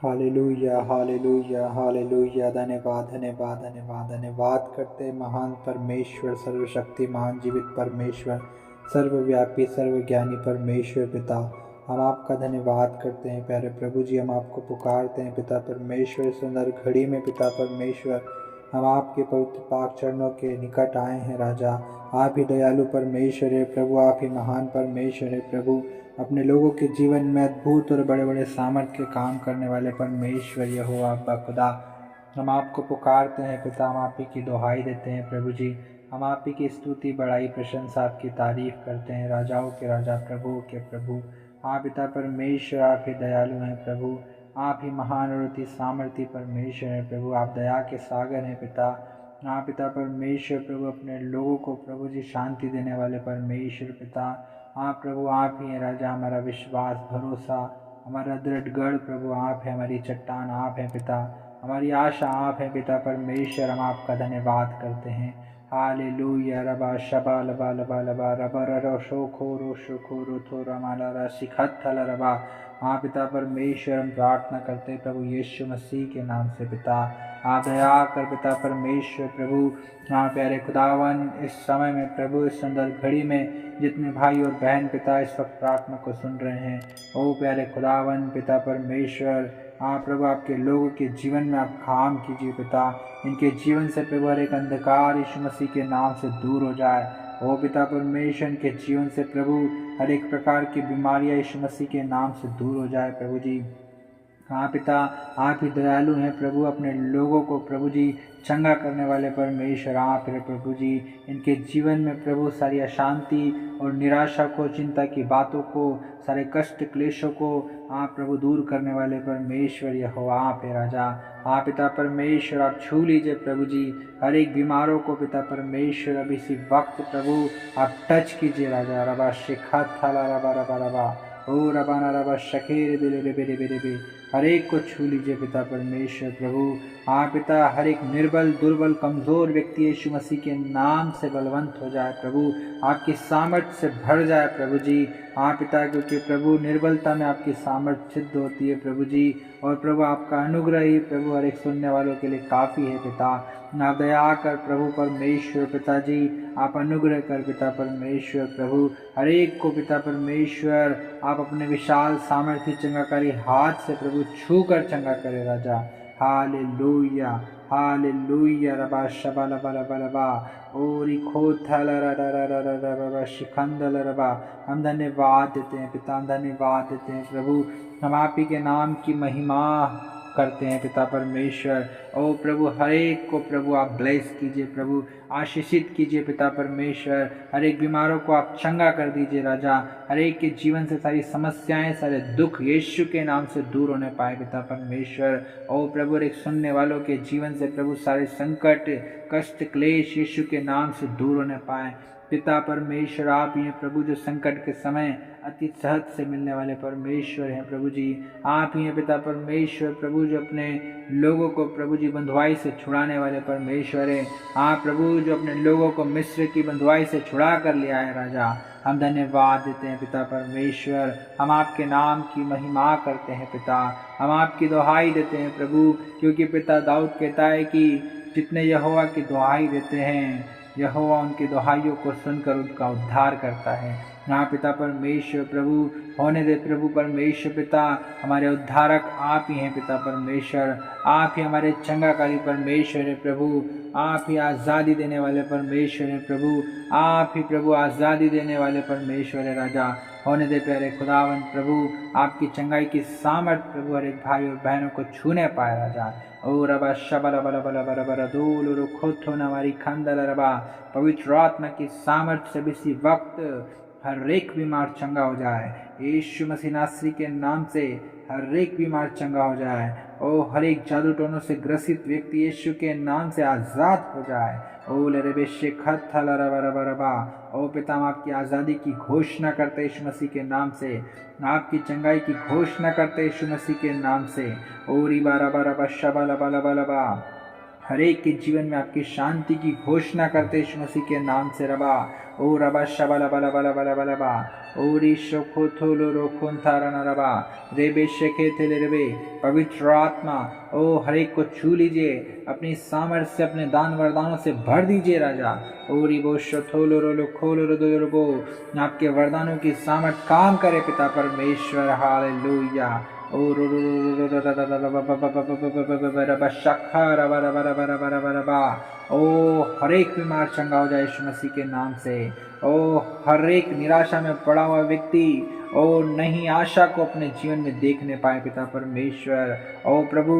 Hallelujah hallelujah hallelujah. धन्यवाद धन्यवाद धन्यवाद धन्यवाद करते हैं महान परमेश्वर, सर्वशक्तिमान जीवित परमेश्वर, सर्वव्यापी सर्वज्ञानी परमेश्वर पिता। हम आपका धन्यवाद करते हैं प्यारे प्रभु जी। हम आपको पुकारते हैं पिता परमेश्वर। सुंदर घड़ी में पिता परमेश्वर हम आपके पवित्र पाक चरणों के निकट आए हैं राजा। आप ही दयालु परमेश्वर है प्रभु, आप ही महान परमेश्वर है प्रभु। अपने लोगों के जीवन में अद्भुत और बड़े बड़े सामर्थ्य के काम करने वाले परमेश्वर यहोवा अब्बा खुदा, हम आपको पुकारते हैं पिता। हम आप ही की दुहाई देते हैं प्रभु जी। हम आप ही की स्तुति बड़ाई प्रशंसा आपकी तारीफ करते हैं। राजाओं के राजा प्रभुओं के प्रभु आप पिता परमेश्वर, आप ही दयालु हैं प्रभु। आप ही महान और अति सामर्थ्य परमेश्वर हैं प्रभु। आप दया के सागर हैं पिता। आप पिता परमेश्वर प्रभु अपने लोगों को प्रभु जी शांति देने वाले परमेश्वर पिता। हाँ प्रभु आप ही हैं राजा। हमारा विश्वास भरोसा हमारा दृढ़ गढ़ प्रभु आप है। हमारी चट्टान आप हैं पिता। हमारी आशा आप हैं पिता परमेश्वर। हम आपका धन्यवाद करते हैं। हालेलुया। रबा शबा लबा लबा लबा रबा रो शोखो रो शोखो रो थो रमाला शिखत थल रबा। हाँ पिता परमेश्वर हम प्रार्थना करते हैं प्रभु यीशु मसीह के नाम से पिता। आप दया कर पिता परमेश्वर प्रभु। हाँ प्यारे खुदावन इस समय में प्रभु, इस सुंदर घड़ी में जितने भाई और बहन पिता इस वक्त प्रार्थना को सुन रहे हैं, ओ प्यारे खुदावन पिता परमेश्वर, हाँ प्रभु आपके लोगों के जीवन में आप काम कीजिए पिता। इनके जीवन से प्रभु हर एक अंधकार यीशु मसीह के नाम से दूर हो जाए। ओ पिता परमेश्वर के जीवन से प्रभु हर एक प्रकार की बीमारियां यीशु मसीह के नाम से दूर हो जाए प्रभु जी। हाँ पिता आप ही दयालु हैं प्रभु। अपने लोगों को प्रभु जी चंगा करने वाले परमेश्वर आप है प्रभु जी। इनके जीवन में प्रभु सारी अशांति और निराशा को, चिंता की बातों को, सारे कष्ट क्लेशों को आप प्रभु दूर करने वाले परमेश्वर यहोवा आप है राजा। हाँ पिता परमेश्वर आप छू लीजिए प्रभु जी हर एक बीमारों को पिता परमेश्वर। अब इसी वक्त प्रभु आप टच कीजिए राजा। रबा शिखा थाला रबा रबा रबा ओ रबाना रबा शखेर बेरे बेरे बेरे बे। हर एक को छू लीजिए पिता परमेश्वर प्रभु। हाँ पिता हर एक निर्बल दुर्बल कमज़ोर व्यक्ति यीशु मसीह के नाम से बलवंत हो जाए प्रभु। आपकी सामर्थ्य से भर जाए प्रभु जी। हाँ पिता क्योंकि प्रभु निर्बलता में आपकी सामर्थ्य सिद्ध होती है प्रभु जी। और प्रभु आपका अनुग्रह ही प्रभु हर एक सुनने वालों के लिए काफ़ी है पिता। आप दया कर प्रभु परमेश्वर पिताजी, आप अनुग्रह कर पिता परमेश्वर प्रभु। हर एक को पिता परमेश्वर आप अपने विशाल सामर्थ्य चंगाकारी हाथ से प्रभु छू कर चंगा करे राजा। Hallelujah hallelujah. रबा शबा लबा लबा लबा ओरी खोथा ला शिखंदल रबा। हम धन्यवाद देते हैं पिता, हम धन्यवाद देते हैं प्रभु। हम आप ही के नाम की महिमा करते हैं पिता परमेश्वर। ओ प्रभु हर एक को प्रभु आप ब्लेस कीजिए प्रभु, आशीषित कीजिए पिता परमेश्वर। हर एक बीमारों को आप चंगा कर दीजिए राजा। हर एक के जीवन से सारी समस्याएं सारे दुख यीशु के नाम से दूर होने पाए पिता परमेश्वर। ओ प्रभु एक सुनने वालों के जीवन से प्रभु सारे संकट कष्ट क्लेश यीशु के नाम से दूर होने पाए पिता परमेश्वर। आप ही हैं प्रभु जो संकट के समय अति सहज से मिलने वाले परमेश्वर हैं प्रभु जी। आप ही हैं पिता परमेश्वर प्रभु जो अपने लोगों को प्रभु जी बंधुआई से छुड़ाने वाले परमेश्वर हैं। आप प्रभु जो अपने लोगों को मिस्र की बंधुआई से छुड़ा कर ले आए राजा। हम धन्यवाद देते हैं पिता परमेश्वर। हम आपके नाम की महिमा करते हैं पिता। हम आपकी दुहाई देते हैं प्रभु क्योंकि पिता दाऊद कहता है कि जितने यहोवा की दुहाई देते हैं यहोवा उनकी दुहाइयों को सुनकर उनका उद्धार करता है। हाँ पिता परमेश्वर प्रभु होने दे प्रभु परमेश्वर पिता। हमारे उद्धारक आप ही हैं पिता परमेश्वर। आप ही हमारे चंगाकारी परमेश्वर है प्रभु। आप ही आज़ादी देने वाले परमेश्वर हैं प्रभु। आप ही प्रभु आज़ादी देने वाले परमेश्वर है राजा। होने दे प्यारे खुदावन प्रभु आपकी चंगाई की सामर्थ प्रभु हर एक भाई और बहनों को छूने पाए राजा। ओ रबा शबल बल बल बल बल दूल खोथो न हमारी खंदल रबा। पवित्र आत्मा की सामर्थ्य से इसी वक्त हर एक बीमार चंगा हो जाए यीशु मसीह नासरी के नाम से। हर एक बीमार चंगा हो जाए। ओ हर एक जादू टोनों से ग्रसित व्यक्ति यीशु के नाम से आज़ाद हो जाए। ओ लरे शेखत था रबा रबा रबा। ओ पिता हम आपकी आज़ादी की घोषणा करते यीशु मसीह के नाम से। आपकी चंगाई की घोषणा करते यीशु मसीह के नाम से। ओ रिबा रबा रबा शबा लबा लबा लबा। हर एक के जीवन में आपकी शांति की घोषणा करते यीशु मसीह के नाम से रबा। ओ रबा शबा लबा लबा लबा लबा लबा। ओरी शोखो थोलो रोखोन थारनरबा रेबे शेखे थेले रेबे। पवित्र आत्मा ओ हर एक को छू लीजिए, अपनी सामर्थ्य से, अपने दान वरदानों से भर दीजिए राजा। ओरी बो शोथोलो रोलो खोलो रो बो, आपके वरदानों की सामर्थ काम करे पिता परमेश्वर। हालेलुया। ओ रो ओ हर एक बीमार चंगा हो जाए यीशु मसीह के नाम से। ओ हर एक निराशा में पड़ा हुआ व्यक्ति ओ नई आशा को अपने जीवन में देखने पाए पिता परमेश्वर। ओ प्रभु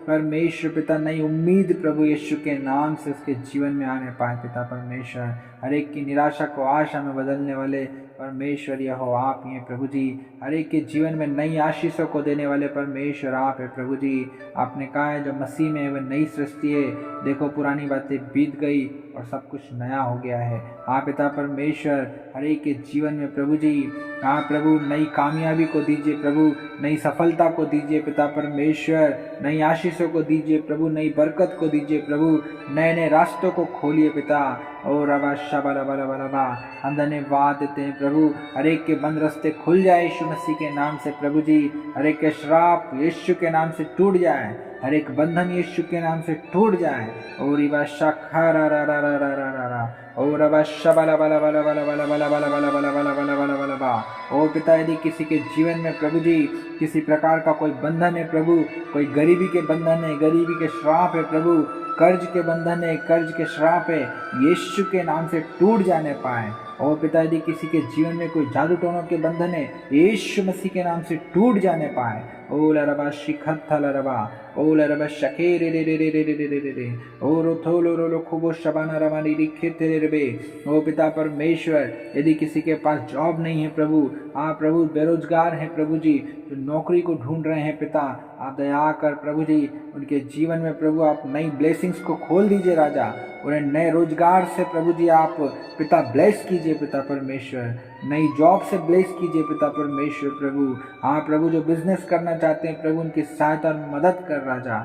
परमेश्वर पिता, नई उम्मीद प्रभु यीशु के नाम से उसके जीवन में आने पाए पिता परमेश्वर। हर एक की निराशा को आशा में बदलने वाले परमेश्वर यह हो आप ही हैं प्रभु जी। हर एक के जीवन में नई आशीषों को देने वाले परमेश्वर आप है प्रभु जी। आपने कहा है जो मसीह में है वह नई सृष्टि है, देखो पुरानी बातें बीत गई और सब कुछ नया हो गया है। हाँ पिता परमेश्वर, हर एक के जीवन में प्रभु जी, हाँ प्रभु नई कामयाबी को दीजिए प्रभु, नई सफलता को दीजिए पिता परमेश्वर, नई आशीषों को दीजिए प्रभु, नई बरकत को दीजिए प्रभु, नए नए रास्तों को खोलिए पिता। ओ रबा शबा रबा रबा रबा, हम धन्यवाद देते हैं प्रभु। हर एक के बंद रास्ते खुल जाए यीशु मसीह के नाम से प्रभु जी। हर एक के श्राप यीशु के नाम से टूट जाए, हर एक बंधन यीशु के नाम से टूट जाए। ओ रिबा शखा रा रा रा रा रा रा रा, ओ रबा शबा ला बला बला बला बला बला बला बला बला बला बला बला बला बा। ओ पिता, यदि किसी के जीवन में प्रभु जी किसी प्रकार का कोई बंधन है प्रभु, कोई गरीबी के बंधन है, गरीबी के श्राप है प्रभु, कर्ज के बंधन है, कर्ज के श्राप है, यीशु के नाम से टूट जाने पाए। और पिता, यदि किसी के जीवन में कोई जादू टोनों के बंधन है, यीशु मसीह के नाम से टूट जाने पाए। ओ लरबा शिखत्था लरबा, ओ लरबा शके रे रे रे रे रे रे रे रे रे, ओ रोथोलो रोलो खुबो शबाना रमानी रिखित रे रे। ओ पिता परमेश्वर, यदि किसी के पास जॉब नहीं है प्रभु, आप प्रभु बेरोजगार हैं प्रभु जी, जो नौकरी को ढूंढ रहे हैं पिता, आप दया कर प्रभु जी उनके जीवन में प्रभु आप नई ब्लेसिंग्स को खोल दीजिए राजा। उन्हें नए रोजगार से प्रभु जी आप पिता ब्लेस कीजिए पिता परमेश्वर, नई जॉब से ब्लेस कीजिए पिता परमेश्वर प्रभु। हाँ प्रभु, जो बिजनेस करना चाहते हैं प्रभु उनकी सहायता और मदद कर राजा।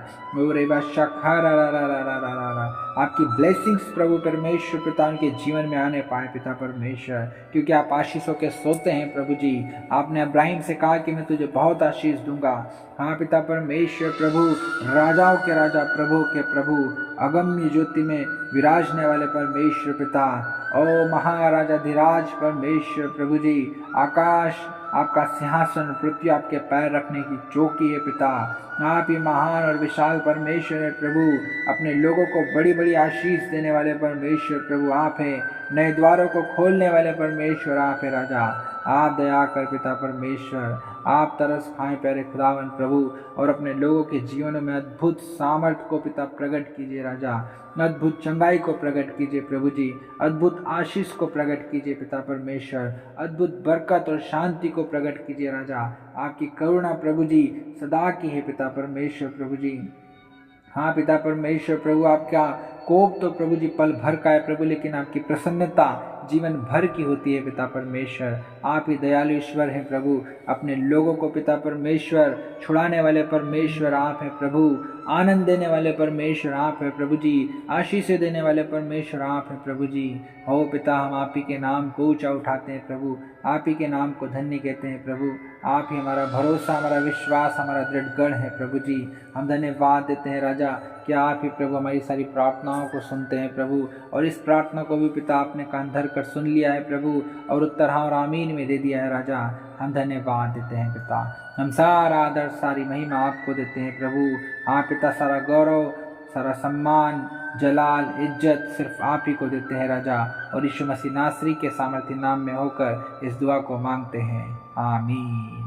आपकी ब्लेसिंग्स प्रभु परमेश्वर पिता उनके जीवन में आने पाए पिता परमेश्वर, क्योंकि आप आशीषों के सोते हैं प्रभु जी। आपने अब्राहिम से कहा कि मैं तुझे बहुत आशीष दूंगा। हाँ पिता परमेश्वर प्रभु, राजाओं के राजा, प्रभु के प्रभु, अगम्य ज्योति में विराजने वाले परमेश्वर पिता, ओ महाराजा धीराज परमेश्वर प्रभु जी, आकाश आपका सिंहासन, पृथ्वी आपके पैर रखने की चौकी है पिता। आप ही महान और विशाल परमेश्वर है प्रभु, अपने लोगों को बड़ी बड़ी आशीष देने वाले परमेश्वर प्रभु आप हैं, नए द्वारों को खोलने वाले परमेश्वर आप है राजा। आप दया कर पिता परमेश्वर, आप तरस खाएं प्यारे खुदावन प्रभु, और अपने लोगों के जीवनों में अद्भुत सामर्थ्य को पिता प्रकट कीजिए राजा, अद्भुत चंगाई को प्रकट कीजिए प्रभु जी, अद्भुत आशीष को प्रकट कीजिए पिता परमेश्वर, अद्भुत बरकत और शांति को प्रकट कीजिए राजा। आपकी करुणा प्रभु जी सदा की है पिता परमेश्वर प्रभु जी। हाँ पिता परमेश्वर प्रभु, आपका कोप तो प्रभु जी पल भर का है प्रभु, लेकिन आपकी प्रसन्नता जीवन भर की होती है पिता परमेश्वर। आप ही दयालु ईश्वर हैं प्रभु, अपने लोगों को पिता परमेश्वर छुड़ाने वाले परमेश्वर आप हैं प्रभु, आनंद देने वाले परमेश्वर आप हैं प्रभु जी, आशीष देने वाले परमेश्वर आप हैं प्रभु जी। हो पिता, हम आप ही के नाम को ऊंचा उठाते हैं प्रभु, आप ही के नाम को धन्य कहते हैं प्रभु। आप ही हमारा भरोसा, हमारा विश्वास, हमारा दृढ़ गढ़ है प्रभु जी। हम धन्यवाद देते हैं राजा कि आप ही प्रभु हमारी सारी प्रार्थनाओं को सुनते हैं प्रभु, और इस प्रार्थना को भी पिता आपने कान धर कर सुन लिया है प्रभु, और उत्तर हाँ और आमीन में दे दिया है राजा। हम धन्यवाद देते हैं पिता, हम सारा आदर सारी महिमा आपको देते हैं प्रभु। हाँ पिता, सारा गौरव, सारा सम्मान, जलाल, इज्जत सिर्फ आप ही को देते हैं राजा, और यीशु मसीह नासरी के सामर्थी नाम में होकर इस दुआ को मांगते हैं, आमीन।